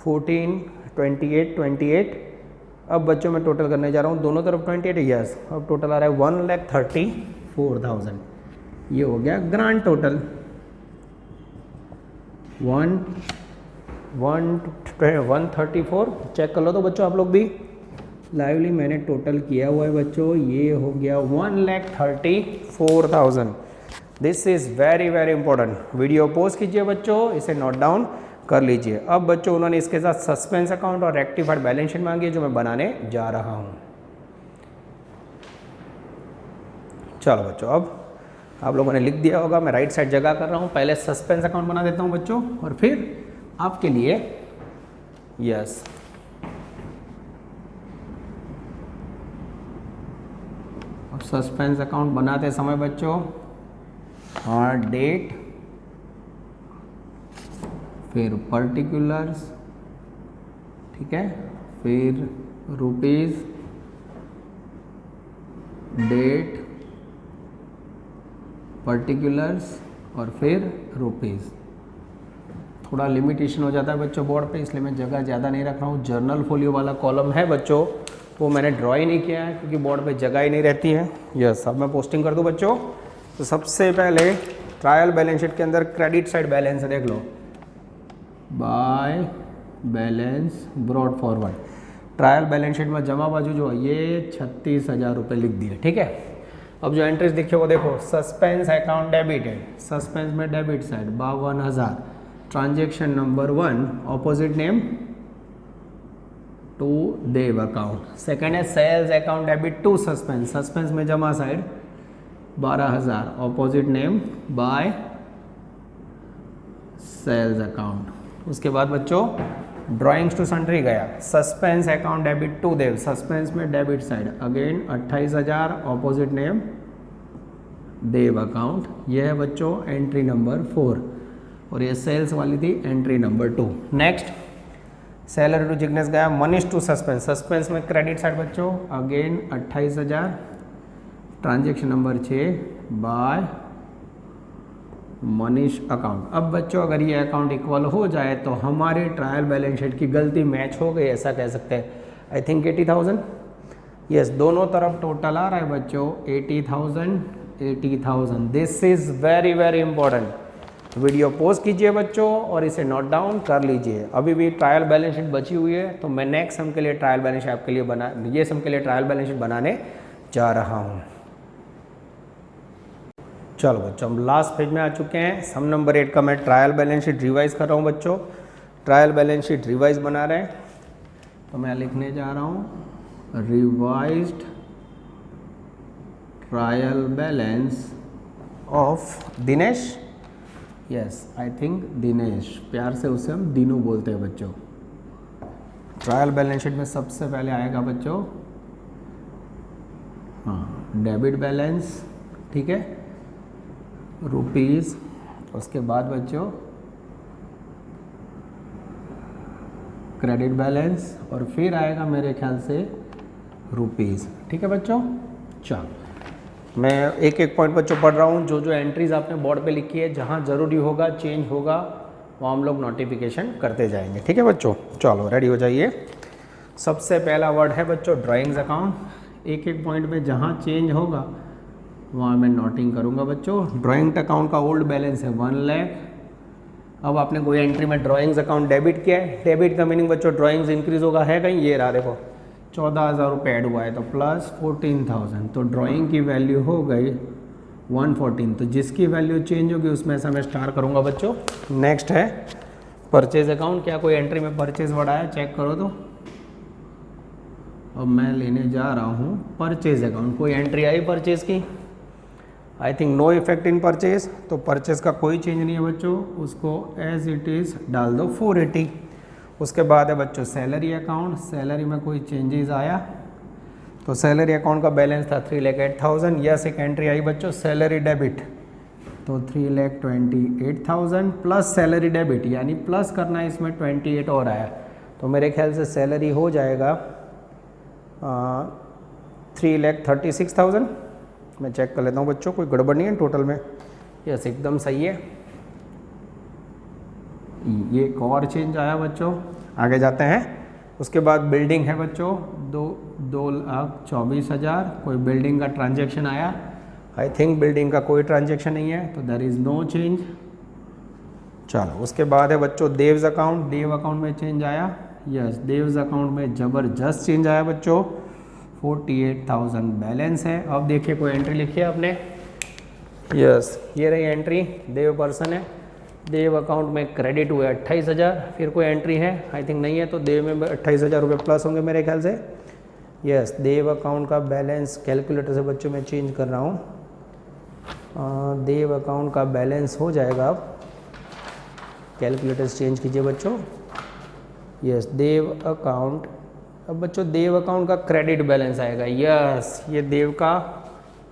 14, 28, 28। अब बच्चों मैं टोटल करने जा रहा हूँ, दोनों तरफ 28 है, यस। अब टोटल आ रहा है 1,34,000। ये हो गया ग्रांड टोटल। 134 चेक कर लो तो बच्चों आप लोग भी लाइवली, मैंने टोटल किया हुआ है बच्चों। ये हो गया 1,34,000। This is very very important. Video post कीजिए बच्चों, इसे नोट डाउन कर लीजिए। अब बच्चों उन्होंने इसके साथ सस्पेंस अकाउंट और रेक्टिफाइड बैलेंस शीट मांगी है जो मैं बनाने जा रहा हूँ। चलो बच्चों, अब आप लोगों ने लिख दिया होगा, मैं राइट साइड जगह कर रहा हूँ। पहले सस्पेंस अकाउंट बना देता हूँ बच्चों और फिर आपके लिए यस अब सस्पेंस अकाउंट बनाते समय बच्चों डेट, फिर पर्टिकुलर्स, ठीक है, फिर रुपीज़, डेट, पर्टिकुलर्स और फिर रुपीज़। थोड़ा लिमिटेशन हो जाता है बच्चों बोर्ड पे, इसलिए मैं जगह ज़्यादा नहीं रख रहा हूँ। जर्नल फोलियो वाला कॉलम है बच्चों, वो मैंने ड्रॉ ही नहीं किया है क्योंकि बोर्ड पे जगह ही नहीं रहती है। यस, अब मैं पोस्टिंग कर दूँ बच्चों। तो सबसे पहले ट्रायल बैलेंस शीट के अंदर क्रेडिट साइड बैलेंस है, देख लो, by balance brought forward. Trial balance sheet में जमा बाजू जो है ये 36,000 रुपये लिख दिए, ठीक है। अब जो एंट्रीज दिखे वो देखो, सस्पेंस अकाउंट डेबिटेड, सस्पेंस में debit side 52,000, transaction number 1, opposite name to Dev account. Second है sales account debit to suspense, suspense में जमा side 12,000, opposite name by sales account. उसके बाद बच्चों ड्राइंग्स टू सन्ड्री गया, suspense account debit to Dev, suspense में debit side again 28,000, opposite name Dev account. यह है बच्चों एंट्री नंबर 4 और ये सेल्स वाली थी entry number 2। Next salary to Jignesh गया, मनीष टू सस्पेंस, सस्पेंस में क्रेडिट साइड बच्चों again 28,000, transaction number 6 by Manish account. अब बच्चों अगर ये अकाउंट इक्वल हो जाए तो हमारे ट्रायल बैलेंस शीट की गलती मैच हो गई, ऐसा कह सकते हैं। आई थिंक 80,000, यस, दोनों तरफ टोटल आ रहा है बच्चों 80,000, 80,000। This is very very important. Video pause कीजिए बच्चों और इसे नोट डाउन कर लीजिए। अभी भी ट्रायल बैलेंस शीट बची हुई है, तो मैं नेक्स्ट सम के लिए ट्रायल बैलेंस शीट आपके लिए ये सम के लिए ट्रायल बैलेंस शीट बनाने जा रहा हूँ। चलो बच्चों, हम लास्ट पेज में आ चुके हैं। सम नंबर 8 का मैं ट्रायल बैलेंस शीट रिवाइज कर रहा हूँ बच्चों। ट्रायल बैलेंस शीट रिवाइज बना रहे हैं, तो मैं लिखने जा रहा हूँ revised trial balance of Dinesh. Yes, I think Dinesh, प्यार से उसे हम दीनू बोलते हैं बच्चों। ट्रायल बैलेंस शीट में सबसे पहले आएगा बच्चों डेबिट बैलेंस, ठीक है, रुपीज़। उसके बाद बच्चों क्रेडिट बैलेंस और फिर आएगा मेरे ख्याल से रुपीज़, ठीक है बच्चों। चलो मैं एक एक पॉइंट बच्चों पढ़ रहा हूँ। जो जो एंट्रीज आपने बोर्ड पे लिखी है, जहाँ ज़रूरी होगा चेंज होगा वहाँ हम लोग नोटिफिकेशन करते जाएंगे, ठीक है बच्चों। चलो रेडी हो जाइए। सबसे पहला वर्ड है बच्चों ड्राइंग्स अकाउंट। एक एक पॉइंट में जहाँ चेंज होगा वहाँ मैं नोटिंग करूँगा बच्चं। ड्राइंग अकाउंट का ओल्ड बैलेंस है 1 लाख। अब आपने कोई एंट्री में ड्राइंग्स अकाउंट डेबिट किया है। डेबिट का मीनिंग बच्चों ड्राइंग्स इंक्रीज होगा, है कहीं, ये रहा देखो 14,000 रुपये ऐड हुआ है, तो प्लस 14,000, तो ड्राइंग की वैल्यू हो गई 114। तो जिसकी वैल्यू चेंज होगी उसमें से मैं स्टार करूँगा बच्चों। नेक्स्ट है परचेज अकाउंट। क्या कोई एंट्री में परचेज वर्ड आया, चेक करो तो। अब मैं लेने जा रहा हूँ परचेज अकाउंट। कोई एंट्री आई परचेज की? I think no effect in purchase, तो परचेज का कोई चेंज नहीं है बच्चों, उसको एज इट इज़ डाल दो 480। उसके बाद है बच्चों सैलरी अकाउंट। सैलरी में कोई चेंजेस आया, तो सैलरी अकाउंट का बैलेंस था 3,08,000। यस, एक एंट्री आई बच्चों सैलरी डेबिट, तो 3,28,000 प्लस सैलरी डेबिट, यानी प्लस करना है इसमें 28 और आया, तो मेरे ख्याल से सैलरी हो जाएगा 3,36,000। मैं चेक कर लेता हूँ बच्चों, कोई गड़बड़ नहीं है टोटल में। यस, एकदम सही है। ये एक और चेंज आया बच्चों, आगे जाते हैं। उसके बाद बिल्डिंग है बच्चों 2,24,000। कोई बिल्डिंग का ट्रांजैक्शन आया? आई थिंक बिल्डिंग का कोई ट्रांजैक्शन नहीं है, तो देयर इज़ नो चेंज। चलो उसके बाद है बच्चों देव्स अकाउंट। देव अकाउंट में चेंज आया? यस, देव्स अकाउंट में ज़बरदस्त चेंज आया बच्चों, 48,000 बैलेंस है। अब देखिए कोई एंट्री लिखी है आपने? यस, ये रही एंट्री, देव पर्सन है। देव अकाउंट में क्रेडिट हुए 28,000। फिर कोई एंट्री है? आई थिंक नहीं है, तो देव में 28,000 रुपये प्लस होंगे मेरे ख्याल से। यस, देव अकाउंट का बैलेंस कैलकुलेटर से बच्चों मैं चेंज कर रहा हूँ। देव अकाउंट का बैलेंस हो जाएगा, अब कैलकुलेटर से चेंज कीजिए बच्चों। यस, देव अकाउंट, अब बच्चों देव अकाउंट का क्रेडिट बैलेंस आएगा। यस, ये देव का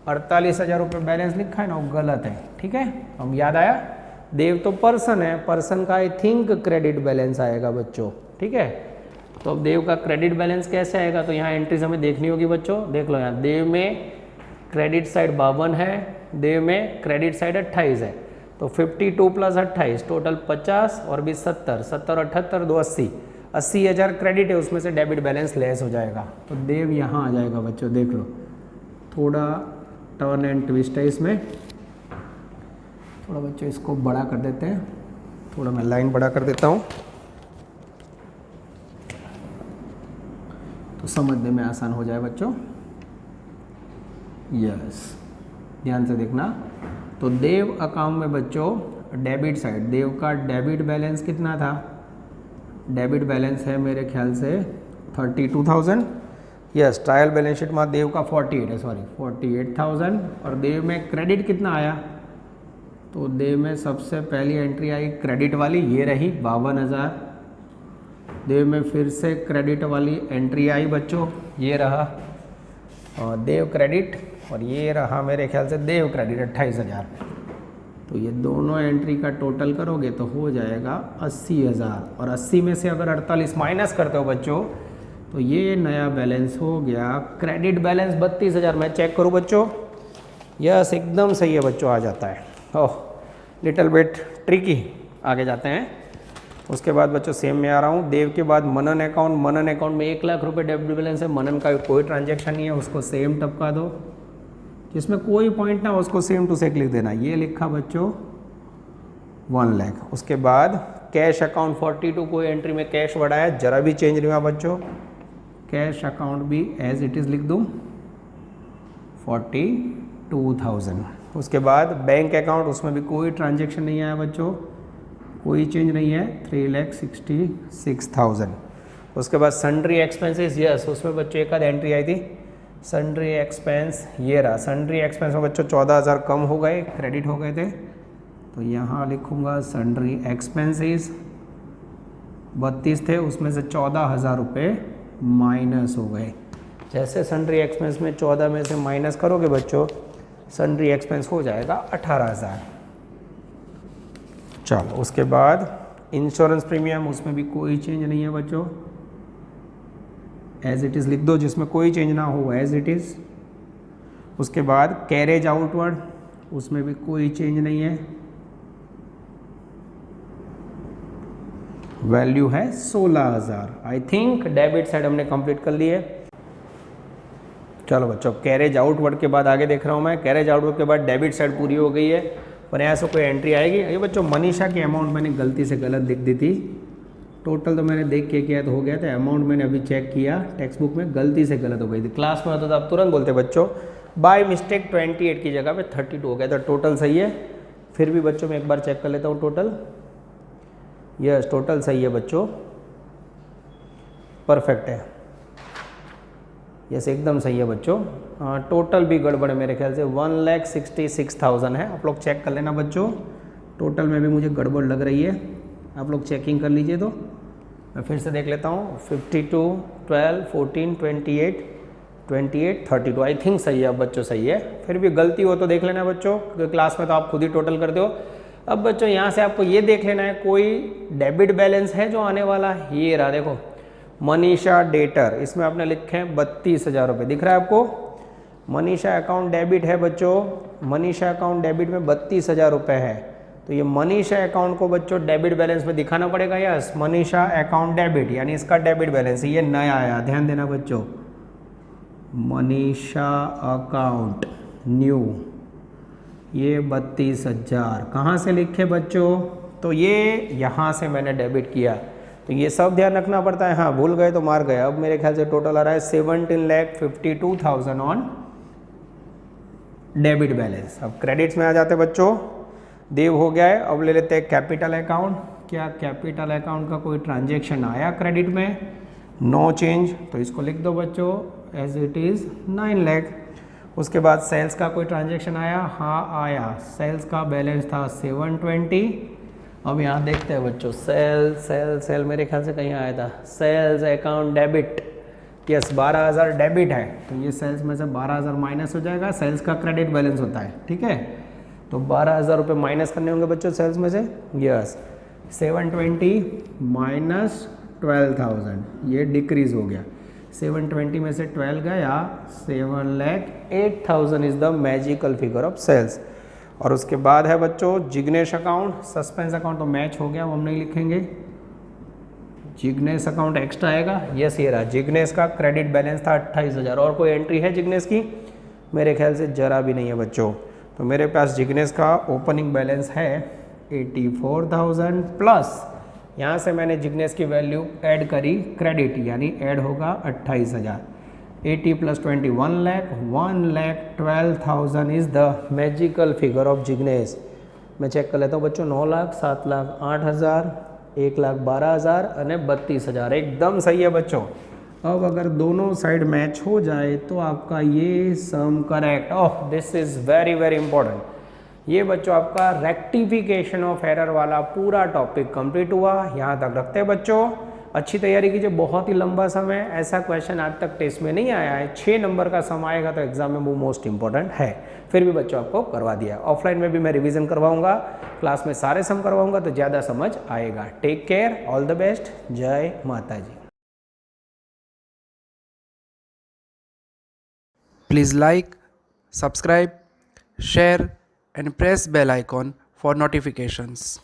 48,000 रुपये बैलेंस लिखा है ना, वो गलत है, ठीक है। हम याद आया, देव तो पर्सन है, पर्सन का आई थिंक क्रेडिट बैलेंस आएगा बच्चों, ठीक है। तो अब देव का क्रेडिट बैलेंस कैसे आएगा, तो यहाँ एंट्रीज हमें देखनी होगी बच्चों। देख लो यहाँ देव में क्रेडिट साइड 52 है, देव में क्रेडिट साइड 28 है, तो 52 प्लस 28 टोटल 50 और 20 70, 70 और 78 2 80, 80,000 क्रेडिट है, उसमें से डेबिट बैलेंस लेस हो जाएगा, तो देव यहाँ आ जाएगा बच्चों। देख लो थोड़ा टर्न एंड ट्विस्ट है इसमें, थोड़ा बच्चों इसको बड़ा कर देते हैं, थोड़ा मैं लाइन बड़ा कर देता हूँ तो समझने में आसान हो जाए बच्चों। यस, ध्यान से देखना। तो देव अकाउंट में बच्चों डेबिट साइड, देव का डेबिट बैलेंस कितना था? डेबिट बैलेंस है मेरे ख्याल से 32,000। यस, ट्रायल बैलेंस शीट में देव का 48 है, सॉरी 48,000। और देव में क्रेडिट कितना आया? तो देव में सबसे पहली एंट्री आई क्रेडिट वाली, ये रही 52,000। देव में फिर से क्रेडिट वाली एंट्री आई बच्चों, ये रहा और देव क्रेडिट, और ये रहा मेरे ख्याल से देव क्रेडिट 28,000। तो ये दोनों एंट्री का टोटल करोगे तो हो जाएगा 80,000, और 80 में से अगर 48 माइनस करते हो बच्चों तो ये नया बैलेंस हो गया क्रेडिट बैलेंस 32,000। मैं चेक करूँ बच्चों? यस, एकदम सही है बच्चों, आ जाता है। ओह, लिटिल बिट ट्रिकी। आगे जाते हैं। उसके बाद बच्चों सेम में आ रहा हूँ। देव के बाद मनन अकाउंट। मनन अकाउंट में 1 लाख रुपये डेबिट बैलेंस है, मनन का कोई ट्रांजैक्शन नहीं है, उसको सेम टपका दो, जिसमें कोई पॉइंट ना हो उसको सेम टू सेम लिख देना। ये लिखा बच्चों 1 लाख। उसके बाद कैश अकाउंट 42, कोई एंट्री में कैश बढ़ा है, जरा भी चेंज नहीं हुआ बच्चों, कैश अकाउंट भी एज इट इज़ लिख दूँ 42,000। उसके बाद बैंक अकाउंट, उसमें भी कोई ट्रांजेक्शन नहीं आया बच्चों, कोई चेंज नहीं है, 3,66,000। उसके बाद सन्ड्री एक्सपेंसेस, यस उसमें बच्चों एक आध एंट्री आई थी, सन्ड्री एक्सपेंस ये रहा, सन्ड्री एक्सपेंस में बच्चों 14,000 कम हो गए, क्रेडिट हो गए थे, तो यहाँ लिखूँगा सन्ड्री एक्सपेंसेस 32 थे, उसमें से 14,000 रुपये माइनस हो गए। जैसे सन्ड्री एक्सपेंस में 14 में से माइनस करोगे बच्चों, सन्ड्री एक्सपेंस हो जाएगा 18,000। चलो उसके बाद इंश्योरेंस प्रीमियम, उसमें भी कोई चेंज नहीं है बच्चों, एज इट इज़ लिख दो, जिसमें कोई चेंज ना हो एज इट इज़। उसके बाद कैरेज आउटवर्ड, उसमें भी कोई चेंज नहीं है, वैल्यू है 16,000। आई थिंक डेबिट साइड हमने कंप्लीट कर ली है। चलो बच्चों, कैरेज आउटवर्ड के बाद आगे देख रहा हूँ मैं, कैरेज आउटवर्ड के बाद डेबिट साइड पूरी हो गई है, पर यहाँ से कोई एंट्री आएगी। ये बच्चों मनीषा की अमाउंट मैंने गलती से गलत लिख दी थी, टोटल तो मैंने देख के किया तो हो गया था, अमाउंट मैंने अभी चेक किया टेक्स्ट बुक में गलती से गलत हो गई थी, क्लास में होता तो आप तुरंत बोलते बच्चों, बाय मिस्टेक 28 की जगह पे 32 हो गया था, टोटल सही है। फिर भी बच्चों मैं एक बार चेक कर लेता हूँ टोटल, यस टोटल सही है बच्चों, परफेक्ट है, यस एकदम सही है बच्चों। टोटल भी गड़बड़ है मेरे ख्याल से, 1,66,000 है, आप लोग चेक कर लेना बच्चों, टोटल में भी मुझे गड़बड़ लग रही है, आप लोग चेकिंग कर लीजिए। तो मैं फिर से देख लेता हूँ, 52, 12, 14, 28, 32, आई थिंक सही है अब बच्चों, सही है। फिर भी गलती हो तो देख लेना बच्चों, क्योंकि क्लास में तो आप खुद ही टोटल करते हो। अब बच्चों यहाँ से आपको ये देख लेना है कोई डेबिट बैलेंस है जो आने वाला है, ये रहा देखो, मनीषा डेटर, इसमें आपने लिखे हैं 32,000 रुपये, दिख रहा है आपको, मनीषा अकाउंट डेबिट है बच्चों, मनीषा अकाउंट डेबिट में 32,000 रुपये है, तो ये मनीषा अकाउंट को बच्चों डेबिट बैलेंस में दिखाना पड़ेगा। यस मनीषा अकाउंट डेबिट, यानी इसका डेबिट बैलेंस, ये नया आया, ध्यान देना बच्चों, मनीषा अकाउंट न्यू, ये 32,000 कहाँ से लिखे बच्चों, तो ये यहाँ से मैंने डेबिट किया, तो ये सब ध्यान रखना पड़ता है। हाँ भूल गए तो मार गए। अब मेरे ख्याल से टोटल आ रहा है 17,52,000 ऑन डेबिट बैलेंस। अब क्रेडिट्स में आ जाते बच्चों, देव हो गया है। अब ले लेते हैं कैपिटल अकाउंट, क्या कैपिटल अकाउंट का कोई ट्रांजेक्शन आया क्रेडिट में, नो चेंज, तो इसको लिख दो बच्चों एज इट इज़ 9 लाख। उसके बाद सेल्स का कोई ट्रांजेक्शन आया, हाँ आया, सेल्स का बैलेंस था 720। अब यहाँ देखते हैं बच्चों, सेल मेरे ख्याल से कहीं आया था, sales account debit, yes 12,000 debit है, तो ये सेल्स में से 12,000 माइनस हो जाएगा, सेल्स का क्रेडिट बैलेंस होता है, ठीक है, तो 12,000 रुपये माइनस करने होंगे बच्चों सेल्स में से, यस 720 माइनस 12,000, ये डिक्रीज हो गया, 720 में से 12 गया, 7,08,000 is the magical figure of sales. और उसके बाद है बच्चों जिग्नेश अकाउंट, सस्पेंस अकाउंट तो मैच हो गया, वो हम नहीं लिखेंगे, जिग्नेश अकाउंट एक्स्ट्रा आएगा, यस ये रहा, जिग्नेश का क्रेडिट बैलेंस था 28,000। और कोई एंट्री है जिग्नेश की, मेरे ख्याल से जरा भी नहीं है बच्चों, तो मेरे पास जिग्नेश का ओपनिंग बैलेंस है 84,000 प्लस यहाँ से मैंने जिग्नेश की वैल्यू ऐड करी क्रेडिट, यानी ऐड होगा 28,000, 80 + 20 1 lakh, 1,12,000 is the magical figure of Jignesh. मैं चेक कर लेता हूँ बच्चों, 9 लाख, 7 लाख 8,000, 1,12,000 और 32,000, एकदम सही है बच्चों। अब अगर दोनों साइड मैच हो जाए तो आपका ये sum correct, oh this is very very important. ये बच्चों आपका रेक्टिफिकेशन ऑफ एरर वाला पूरा टॉपिक कंप्लीट हुआ, यहाँ तक रखते हैं बच्चों। अच्छी तैयारी कीजिए, बहुत ही लंबा समय, ऐसा क्वेश्चन आज तक टेस्ट में नहीं आया है, 6 नंबर का सम आएगा तो एग्जाम में वो मोस्ट इंपॉर्टेंट है, फिर भी बच्चों आपको करवा दिया। ऑफलाइन में भी मैं रिवीजन करवाऊंगा, क्लास में सारे सम करवाऊंगा तो ज़्यादा समझ आएगा। Take care, all the best, जय माता जी। Please like, subscribe, share and press bell icon for notifications.